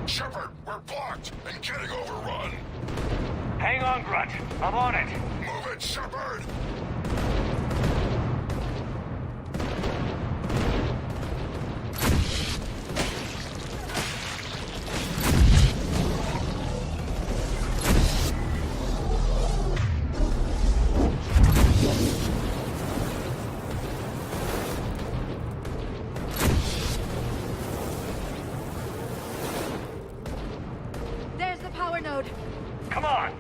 Shepard, we're blocked and getting overrun. Hang on, Grunt. I'm on it. Move it, Shepard! There's the power node. Come on.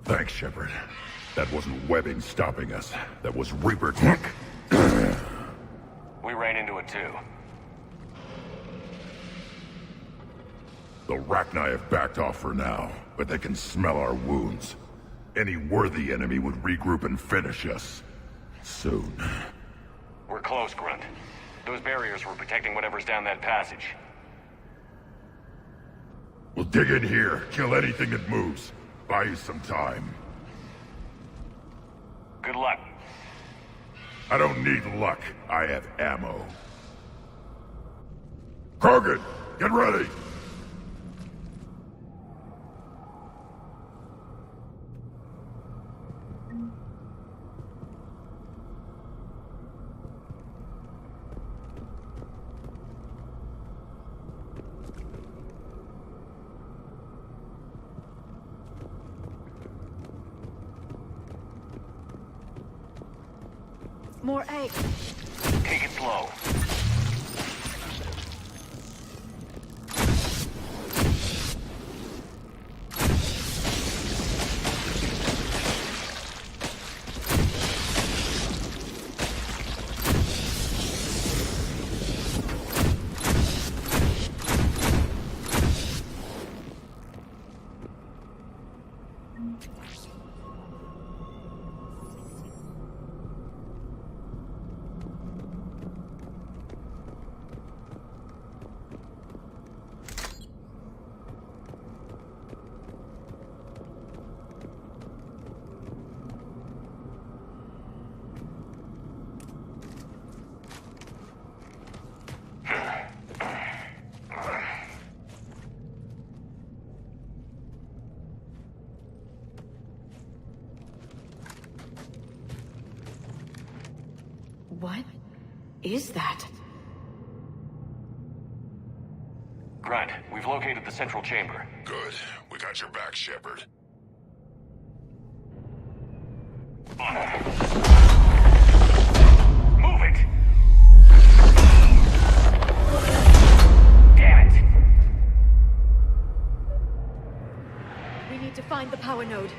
Thanks, Shepard. That wasn't webbing stopping us. That was Reaper tech. We ran into it too. The Rachni have backed off for now, but they can smell our wounds. Any worthy enemy would regroup and finish us. Soon. We're close, Grunt. Those barriers were protecting whatever's down that passage. We'll dig in here, kill anything that moves. Buy you some time. Good luck. I don't need luck. I have ammo. Krogan, get ready! More eggs. Take it slow. What is that? Grunt, we've located the central chamber. Good. We got your back, Shepard. Move it! Damn it! We need to find the power node.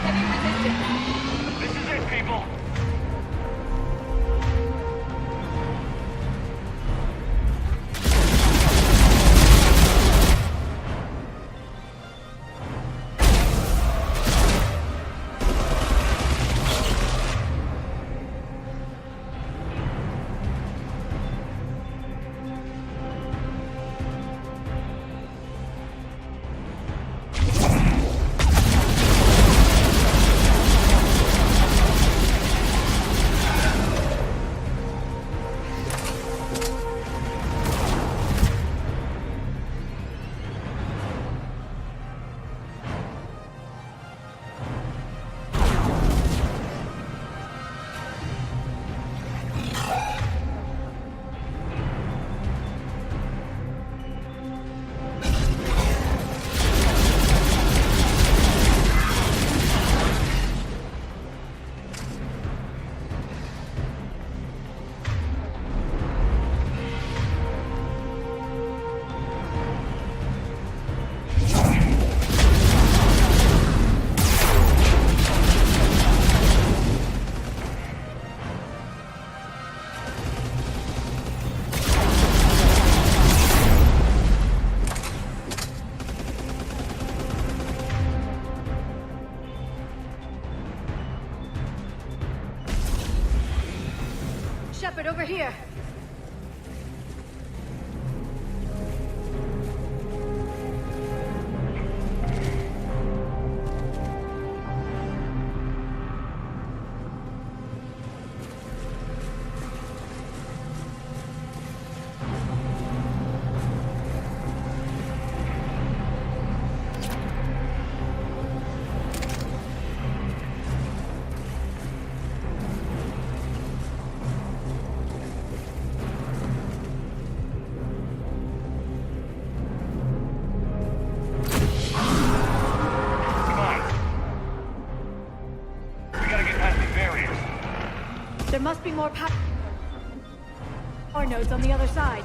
Heavy Shepard, over here. There must be more power nodes on the other side.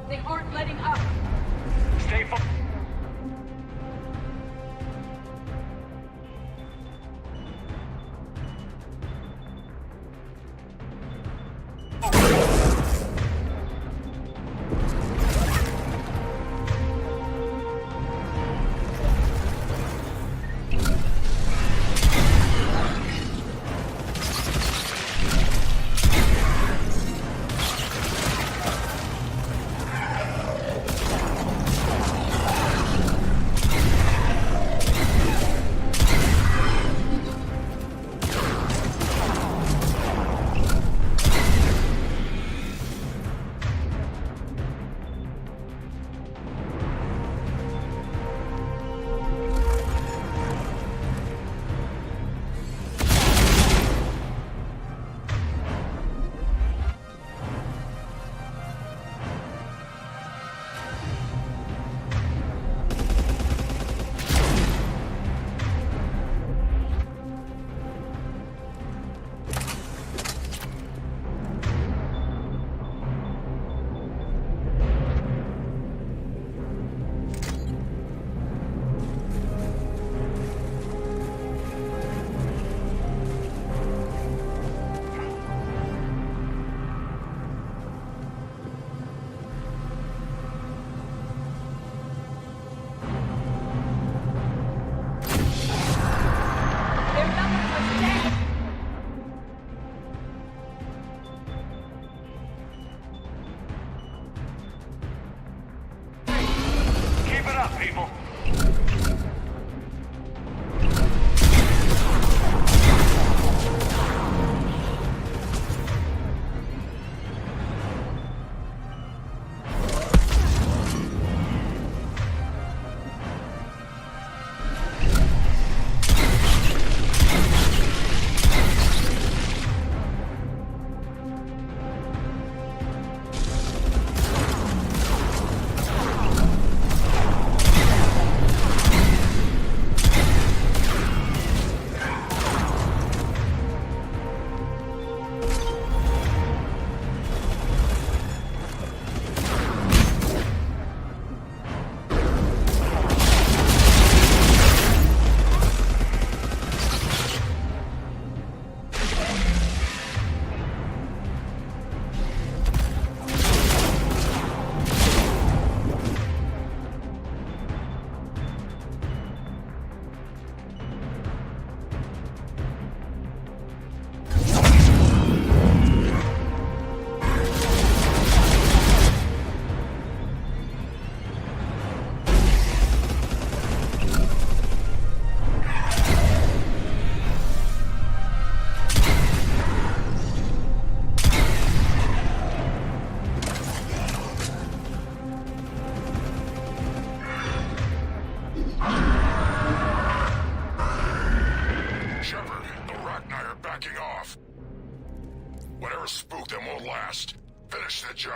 They aren't letting up. Stay focused. Keep it up, people.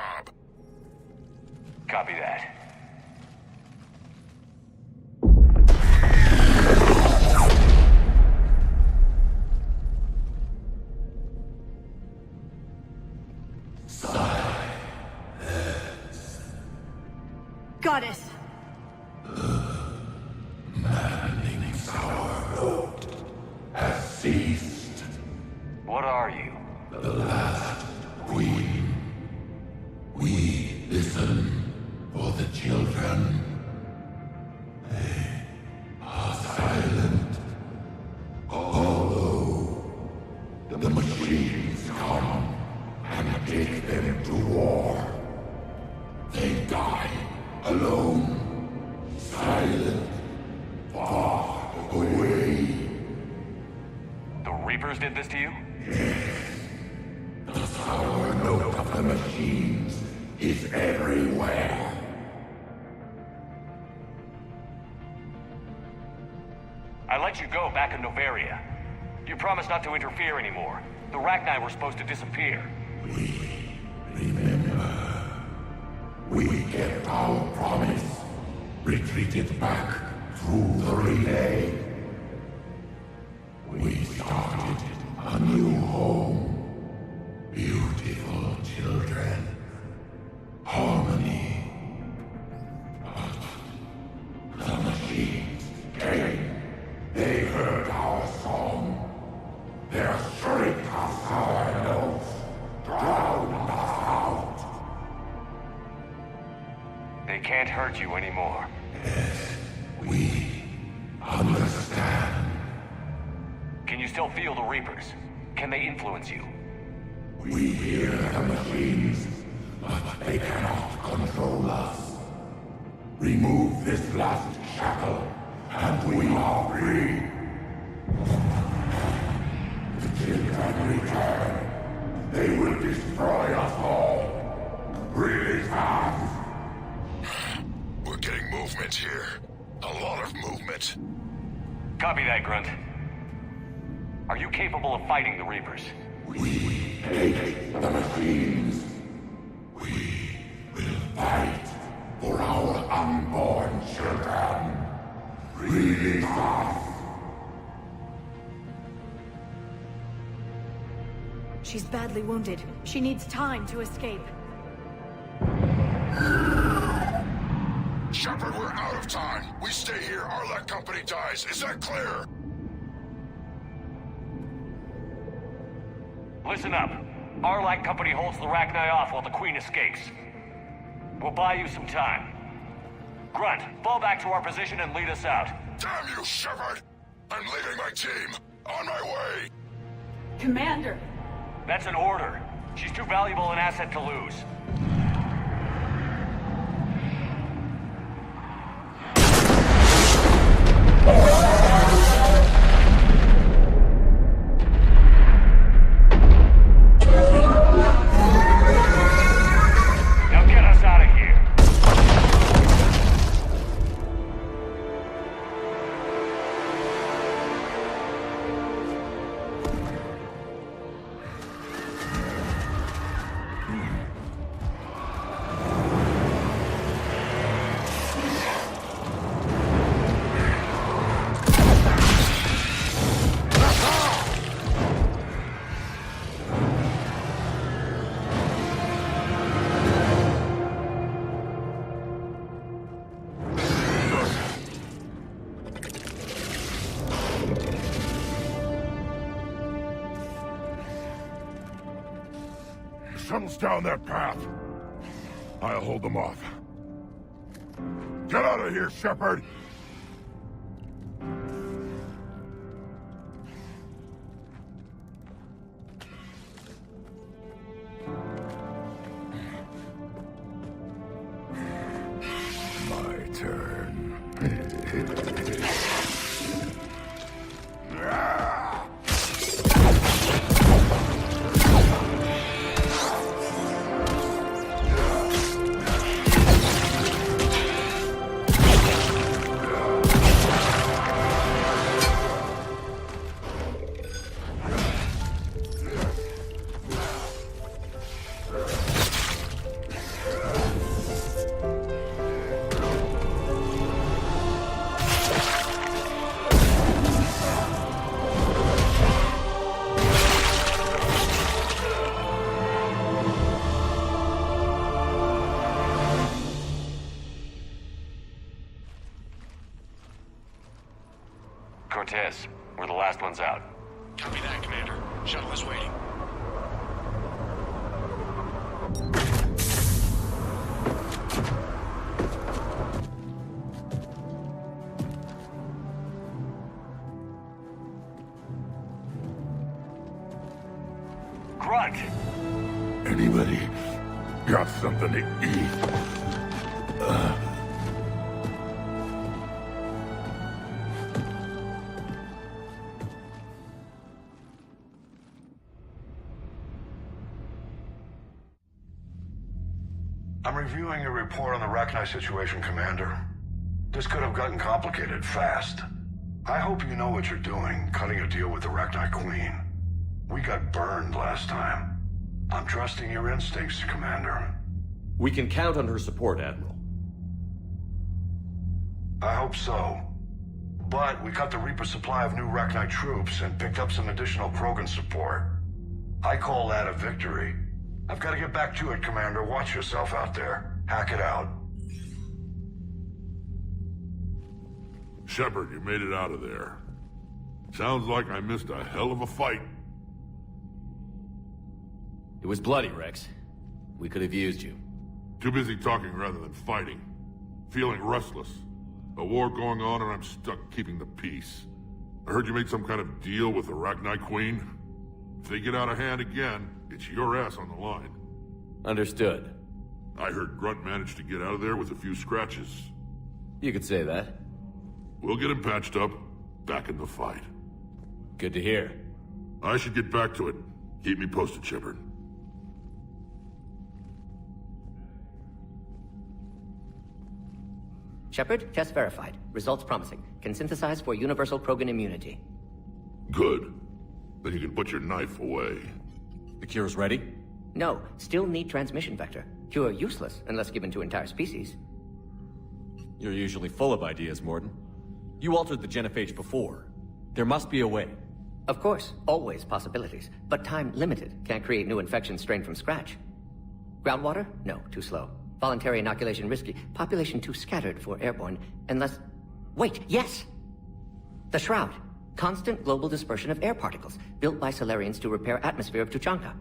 job. Copy that. Goddess! Maddening sour note has ceased. What are you? The last queen. We listen for the children. They are silent. Although the machines come and take them to war, they die alone, silent, far away. The Reapers did this to you? The sour note of the machines is everywhere. I let you go back in Novaria. You promised not to interfere anymore. The Rachni were supposed to disappear. Remember, we kept our promise, retreated back through the relay. We started a new home, beautiful children, harmony. But the machines came, they heard our song. Their shriek of sour notes drowned us out. They can't hurt you anymore. We understand. Can you still feel the Reapers? Can they influence you? We hear the machines, but they cannot control us. Remove this last shackle, and we are free. The children return. They will destroy us all. Release us. We're getting movement here. A lot of movement. Copy that, Grunt. Are you capable of fighting the Reapers? We hate the machines. We will fight for our unborn children. Release us. She's badly wounded. She needs time to escape. Shepard, we're out of time. We stay here, our company dies. Is that clear? Listen up. Arlac Company holds the Rachni off while the Queen escapes. We'll buy you some time. Grunt, fall back to our position and lead us out. Damn you, Shepard! I'm leaving my team. On my way. Commander! That's an order. She's too valuable an asset to lose. Now get us out of here. Shuttles down that path. I'll hold them off. Get out of here, Shepard! My turn. Cortez. We're the last ones out. Copy that, Commander. Shuttle is waiting. Grunt! Anybody got something to eat? I'm reviewing your report on the Rachni situation, Commander. This could have gotten complicated fast. I hope you know what you're doing, cutting a deal with the Rachni Queen. We got burned last time. I'm trusting your instincts, Commander. We can count on her support, Admiral. I hope so. But we cut the Reaper supply of new Rachni troops and picked up some additional Krogan support. I call that a victory. I've got to get back to it, Commander. Watch yourself out there. Hack it out. Shepard, you made it out of there. Sounds like I missed a hell of a fight. It was bloody, Rex. We could have used you. Too busy talking rather than fighting. Feeling restless. A war going on and I'm stuck keeping the peace. I heard you made some kind of deal with the Rachni Queen. If they get out of hand again, it's your ass on the line. Understood. I heard Grunt managed to get out of there with a few scratches. You could say that. We'll get him patched up, back in the fight. Good to hear. I should get back to it. Keep me posted, Shepard. Shepard, test verified. Results promising. Can synthesize for universal Krogan immunity. Good. Then you can put your knife away. The cure's ready? No, still need transmission vector. Cure useless unless given to entire species. You're usually full of ideas, Mordin. You altered the genophage before. There must be a way. Of course, always possibilities. But time limited. Can't create new infection strain from scratch. Groundwater? No, too slow. Voluntary inoculation risky. Population too scattered for airborne. Unless... Wait, yes! The Shroud. Constant global dispersion of air particles, built by Solarians to repair atmosphere of Tuchanka.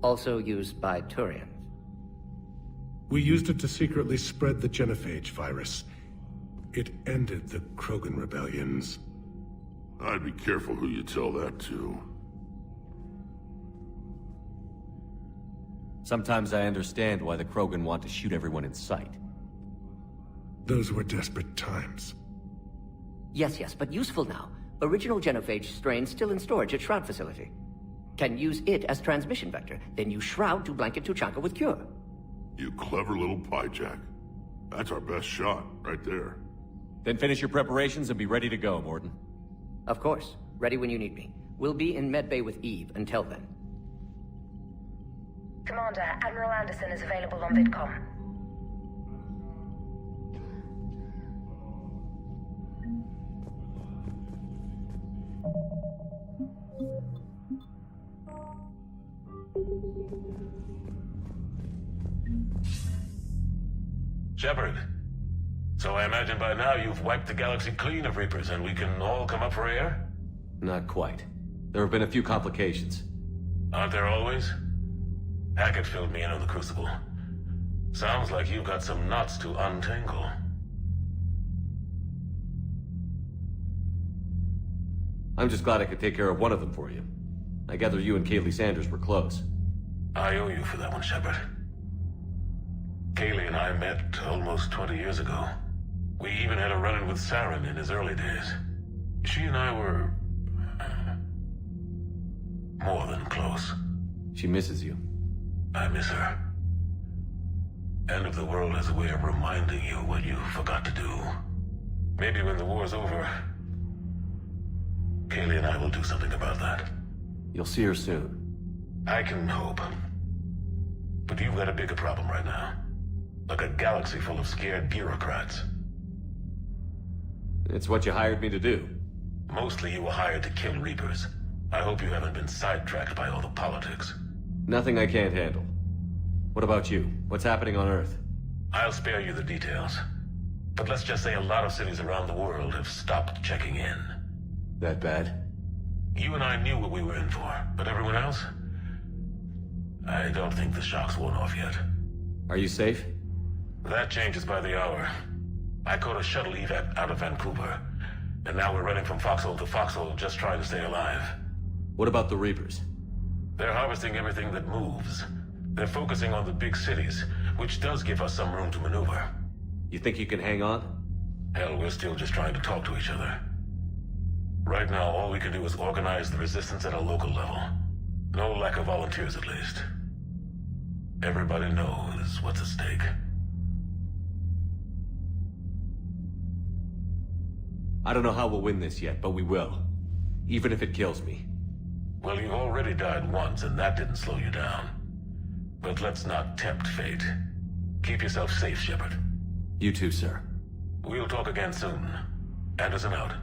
Also used by Turians. We used it to secretly spread the genophage virus. It ended the Krogan rebellions. I'd be careful who you tell that to. Sometimes I understand why the Krogan want to shoot everyone in sight. Those were desperate times. Yes, but useful now. Original genophage strain still in storage at Shroud facility. Can use it as transmission vector, then use Shroud to blanket Tuchanka with cure. You clever little piejack. That's our best shot, right there. Then finish your preparations and be ready to go, Mordin. Of course. Ready when you need me. We'll be in medbay with Eve until then. Commander, Admiral Anderson is available on VidCom. Shepard. So I imagine by now you've wiped the galaxy clean of Reapers and we can all come up for air? Not quite. There have been a few complications. Aren't there always? Hackett filled me in on the Crucible. Sounds like you've got some knots to untangle. I'm just glad I could take care of one of them for you. I gather you and Kaylee Sanders were close. I owe you for that one, Shepard. Kaylee and I met almost 20 years ago. We even had a run-in with Saren in his early days. She and I were... more than close. She misses you. I miss her. End of the world has a way of reminding you what you forgot to do. Maybe when the war's over, Kaylee and I will do something about that. You'll see her soon. I can hope. But you've got a bigger problem right now. Like a galaxy full of scared bureaucrats. It's what you hired me to do. Mostly you were hired to kill Reapers. I hope you haven't been sidetracked by all the politics. Nothing I can't handle. What about you? What's happening on Earth? I'll spare you the details. But let's just say a lot of cities around the world have stopped checking in. That bad? You and I knew what we were in for, but everyone else? I don't think the shock's worn off yet. Are you safe? That changes by the hour. I caught a shuttle evac out of Vancouver, and now we're running from foxhole to foxhole just trying to stay alive. What about the Reapers? They're harvesting everything that moves. They're focusing on the big cities, which does give us some room to maneuver. You think you can hang on? Hell, we're still just trying to talk to each other. Right now, all we can do is organize the resistance at a local level. No lack of volunteers, at least. Everybody knows what's at stake. I don't know how we'll win this yet, but we will. Even if it kills me. Well, you've already died once, and that didn't slow you down. But let's not tempt fate. Keep yourself safe, Shepard. You too, sir. We'll talk again soon. Anderson out.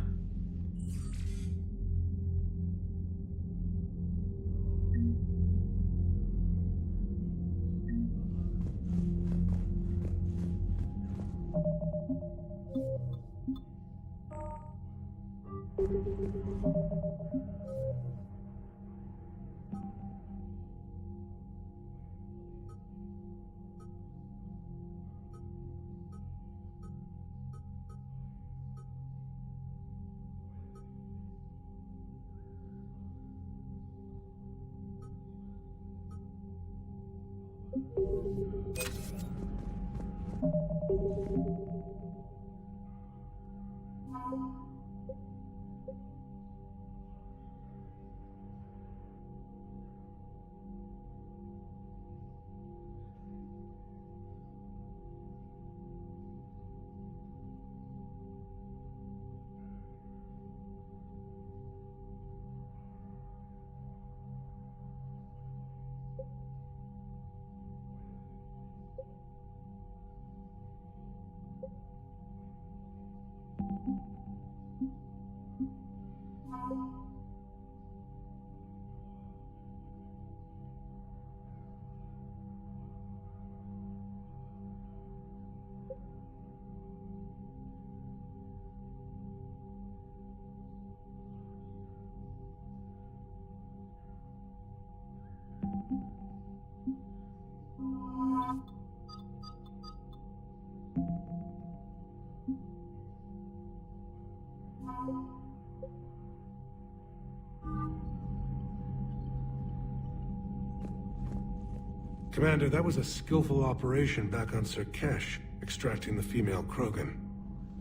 Commander, that was a skillful operation back on Sirkesh, extracting the female Krogan.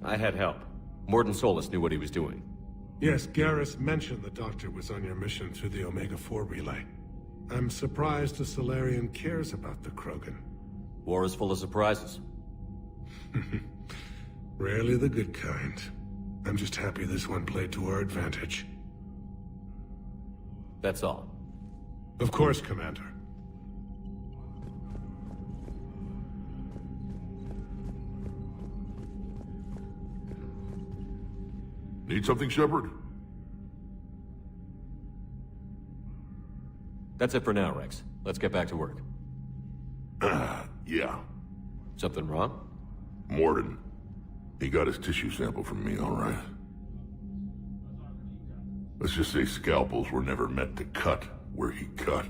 I had help. Mordin Solus knew what he was doing. Yes, Garrus mentioned the Doctor was on your mission through the Omega-4 relay. I'm surprised a Solarian cares about the Krogan. War is full of surprises. Rarely the good kind. I'm just happy this one played to our advantage. That's all. Of course, Commander. Need something, Shepard? That's it for now, Rex. Let's get back to work. Yeah. Something wrong? Mordin. He got his tissue sample from me, all right. Let's just say scalpels were never meant to cut where he cut.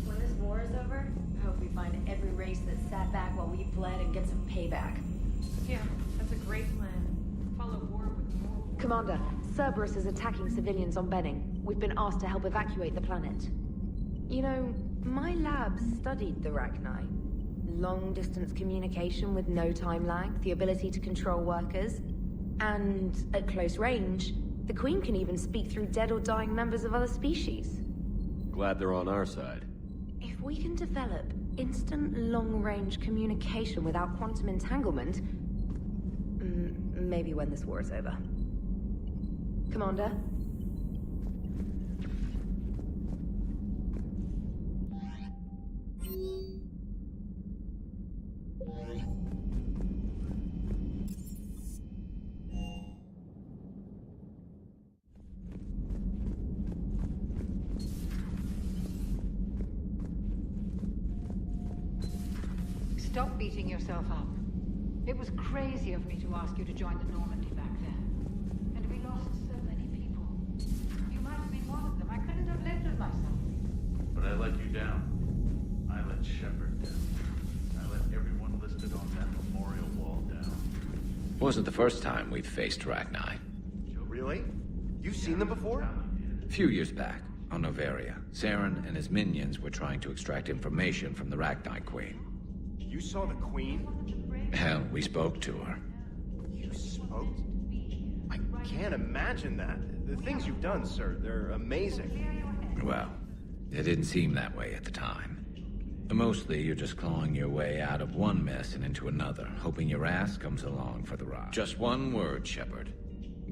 When this war is over, I hope we find every race that sat back while we bled and get some payback. Yeah, that's a great plan. Follow war with more war. Commander, Cerberus is attacking civilians on Benning. We've been asked to help evacuate the planet. You know, my lab studied the Rachni. Long-distance communication with no time lag, the ability to control workers, and at close range, the Queen can even speak through dead or dying members of other species. Glad they're on our side. If we can develop instant long-range communication without quantum entanglement, maybe when this war is over. Commander? stop beating yourself up. It was crazy of me to ask you to join the Normandy back there. And we lost so many people. You might have been one of them. I couldn't have lived with myself. But I let you down. I let Shepard down. I let everyone listed on that memorial wall down. Wasn't the first time we'd faced Rachni. Really? You've seen them before? A few years back, on Novaria, Saren and his minions were trying to extract information from the Rachni Queen. You saw the Queen? Hell, we spoke to her. You spoke? I can't imagine that. The things you've done, sir, they're amazing. Well, it didn't seem that way at the time. Mostly, you're just clawing your way out of one mess and into another, hoping your ass comes along for the ride. Just one word, Shepard.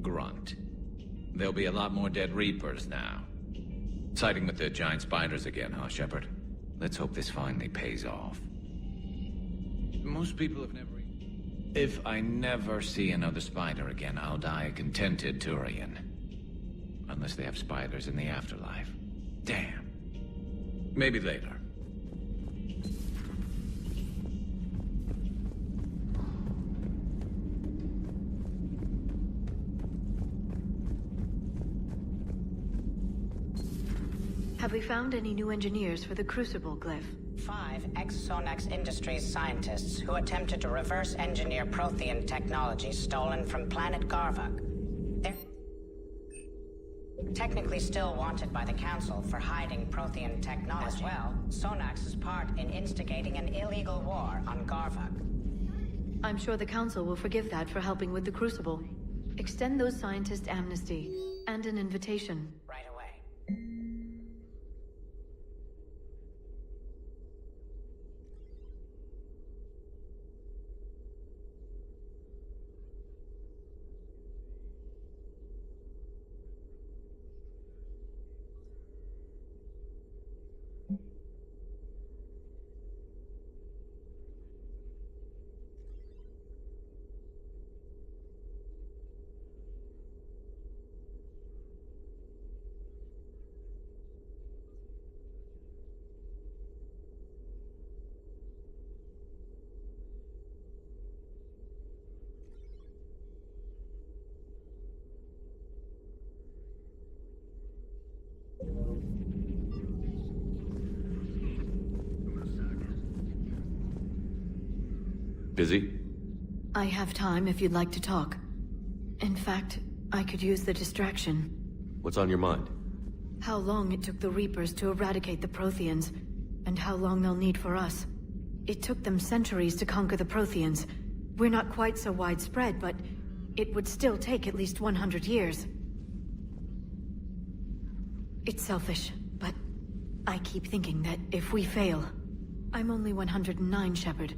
Grunt. There'll be a lot more dead Reapers now. Siding with the giant spiders again, huh, Shepard? Let's hope this finally pays off. Most people have never... If I never see another spider again, I'll die a contented Turian. Unless they have spiders in the afterlife. Damn. Maybe later. Have we found any new engineers for the Crucible glyph? 5 ex-Sonax Industries scientists who attempted to reverse engineer Prothean technology stolen from planet Garvuk. They're technically still wanted by the Council for hiding Prothean technology. As well, Sonax's part in instigating an illegal war on Garvuk. I'm sure the Council will forgive that for helping with the Crucible. Extend those scientists amnesty and an invitation. Right away. Busy? I have time if you'd like to talk. In fact, I could use the distraction. What's on your mind? How long it took the Reapers to eradicate the Protheans, and how long they'll need for us. It took them centuries to conquer the Protheans. We're not quite so widespread, but it would still take at least 100 years. It's selfish, but I keep thinking that if we fail... I'm only 109, Shepard.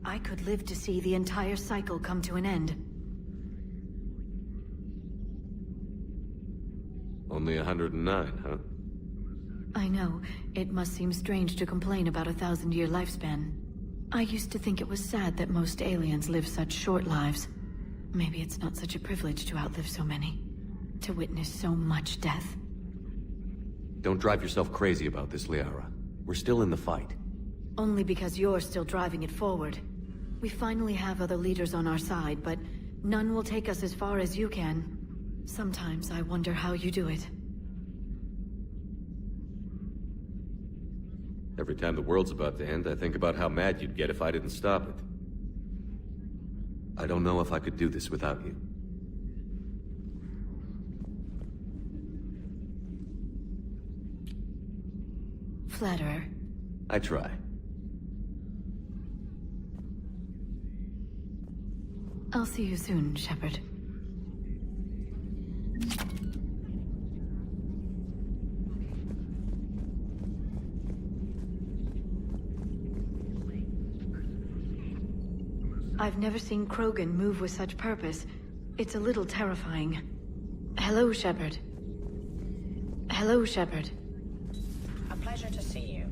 I could live to see the entire cycle come to an end. Only 109, huh? I know. It must seem strange to complain about a 1,000-year lifespan. I used to think it was sad that most aliens live such short lives. Maybe it's not such a privilege to outlive so many. To witness so much death. Don't drive yourself crazy about this, Liara. We're still in the fight. Only because you're still driving it forward. We finally have other leaders on our side, but none will take us as far as you can. Sometimes I wonder how you do it. Every time the world's about to end, I think about how mad you'd get if I didn't stop it. I don't know if I could do this without you. Flatterer. I try. I'll see you soon, Shepard. I've never seen Krogan move with such purpose. It's a little terrifying. Hello, Shepard. Hello, Shepard. A pleasure to see you.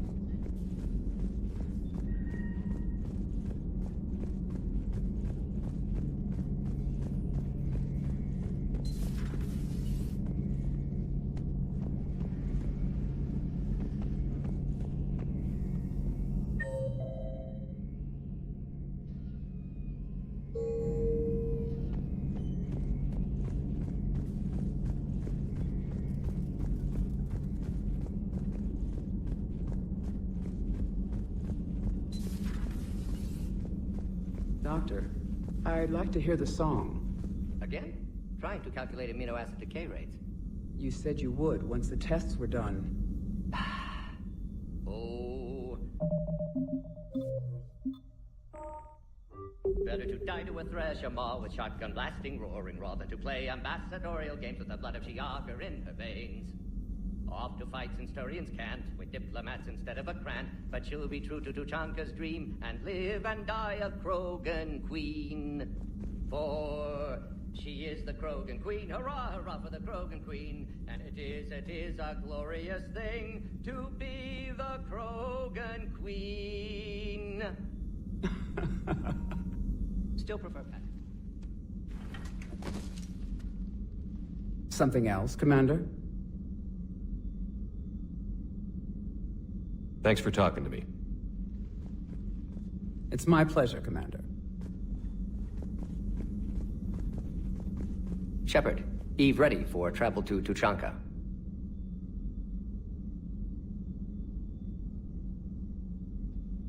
Doctor, I'd like to hear the song. Again? Trying to calculate amino acid decay rates. You said you would once the tests were done. Oh. Better to die to a thresher maw with shotgun blasting, roaring raw than to play ambassadorial games with the blood of Chiaga in her veins. Off to fight since Turians can't, with diplomats instead of a Krant, but she'll be true to Tuchanka's dream and live and die a Krogan queen. For she is the Krogan queen, hurrah, hurrah for the Krogan queen, and it is a glorious thing to be the Krogan queen. Still prefer Patrick. Something else, Commander? Thanks for talking to me. It's my pleasure, Commander. Shepard, Eve ready for travel to Tuchanka.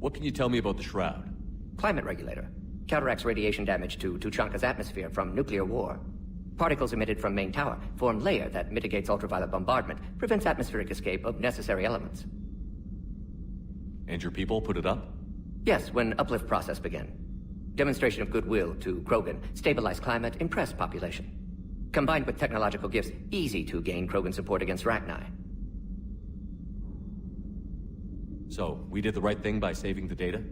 What can you tell me about the Shroud? Climate regulator. Counteracts radiation damage to Tuchanka's atmosphere from nuclear war. Particles emitted from main tower form layer that mitigates ultraviolet bombardment, prevents atmospheric escape of necessary elements. And your people put it up? Yes, when uplift process began. Demonstration of goodwill to Krogan, stabilize climate, impress population. Combined with technological gifts, easy to gain Krogan support against Rachni. So, we did the right thing by saving the data?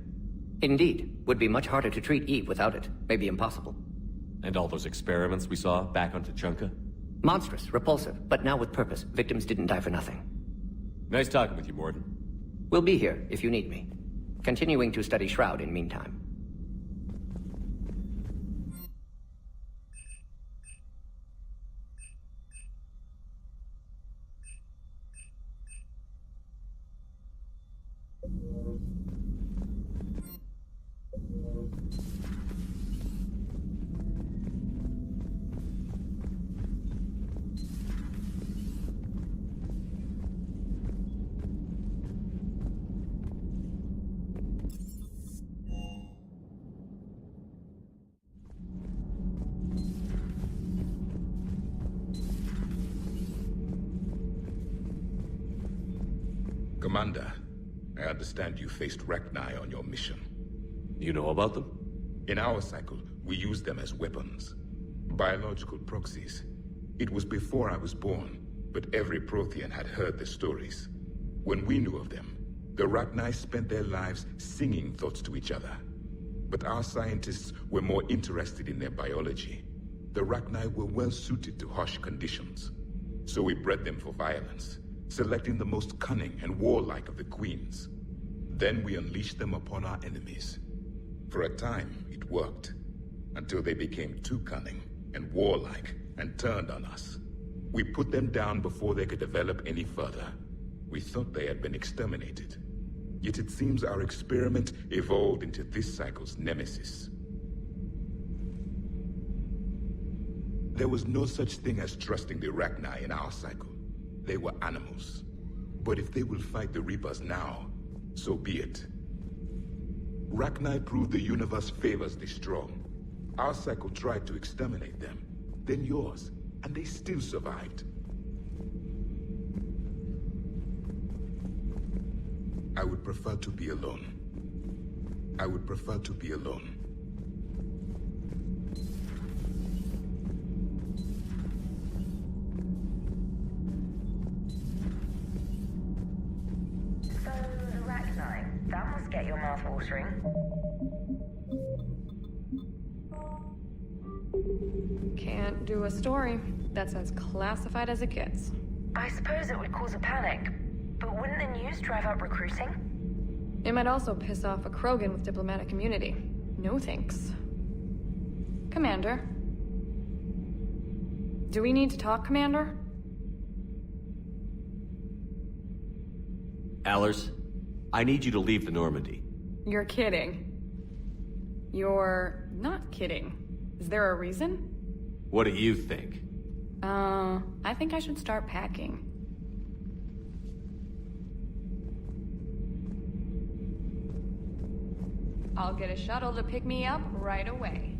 Indeed. Would be much harder to treat Eve without it. Maybe impossible. And all those experiments we saw back on Tuchanka? Monstrous, repulsive, but now with purpose. Victims didn't die for nothing. Nice talking with you, Morden. We'll be here if you need me. Continuing to study Shroud in meantime. Commander, I understand you faced Rachni on your mission. You know about them? In our cycle, we used them as weapons. Biological proxies. It was before I was born, but every Prothean had heard the stories. When we knew of them, the Rachni spent their lives singing thoughts to each other. But our scientists were more interested in their biology. The Rachni were well suited to harsh conditions. So we bred them for violence, selecting the most cunning and warlike of the queens. Then we unleashed them upon our enemies. For a time, it worked, until they became too cunning and warlike and turned on us. We put them down before they could develop any further. We thought they had been exterminated. Yet it seems our experiment evolved into this cycle's nemesis. There was no such thing as trusting the Rachni in our cycle. They were animals. But if they will fight the Reapers now, so be it. Rachni proved the universe favors the strong. Our cycle tried to exterminate them, then yours, and they still survived. I would prefer to be alone. I would prefer to be alone. That must get your mouth watering. Can't do a story. That's as classified as it gets. I suppose it would cause a panic, but wouldn't the news drive up recruiting? It might also piss off a Krogan with diplomatic immunity. No thanks. Commander? Do we need to talk, Commander? Allers, I need you to leave the Normandy. You're kidding. You're not kidding. Is there a reason? What do you think? I think I should start packing. I'll get a shuttle to pick me up right away.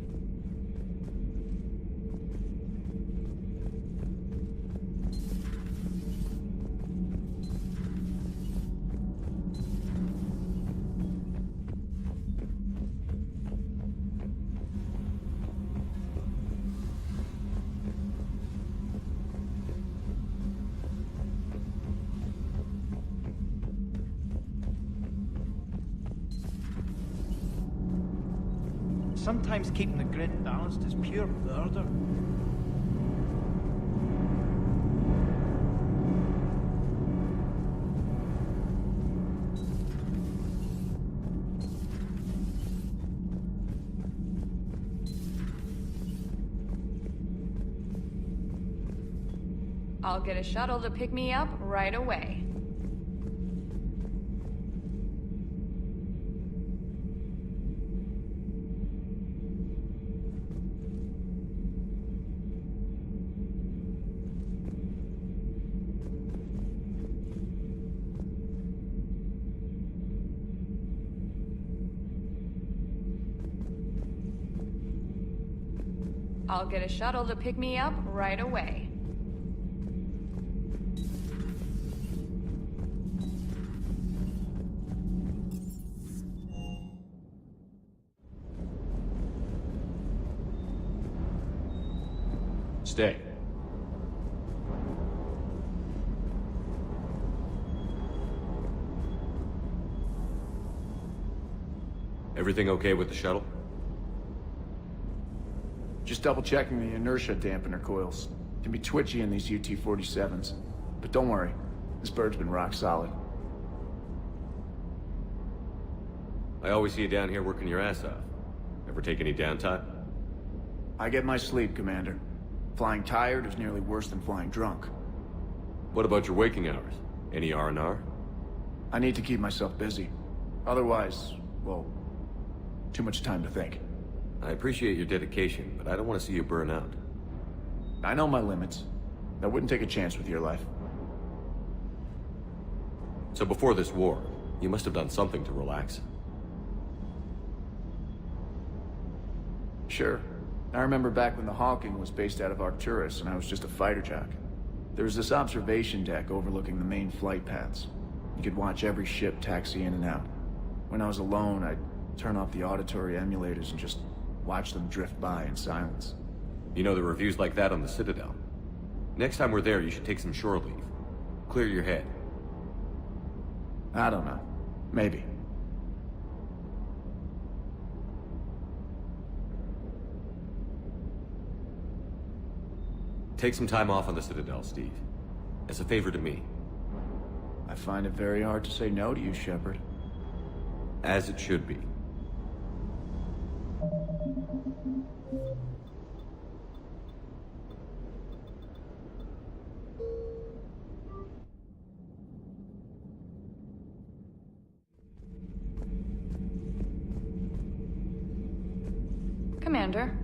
Sometimes keeping the grid balanced is pure murder. I'll get a shuttle to pick me up right away. I'll get a shuttle to pick me up right away. Stay. Everything okay with the shuttle? Just double checking the inertia dampener coils. Can be twitchy in these UT-47s. But don't worry, this bird's been rock solid. I always see you down here working your ass off. Ever take any downtime? I get my sleep, Commander. Flying tired is nearly worse than flying drunk. What about your waking hours? Any R&R? I need to keep myself busy. Otherwise, well, too much time to think. I appreciate your dedication, but I don't want to see you burn out. I know my limits. I wouldn't take a chance with your life. So before this war, you must have done something to relax. Sure. I remember back when the Hawking was based out of Arcturus and I was just a fighter jock. There was this observation deck overlooking the main flight paths. You could watch every ship taxi in and out. When I was alone, I'd turn off the auditory emulators and just watch them drift by in silence. You know, the reviews like that on the Citadel. Next time we're there, you should take some shore leave. Clear your head. I don't know. Maybe. Take some time off on the Citadel, Steve. As a favor to me. I find it very hard to say no to you, Shepard. As it should be. Commander.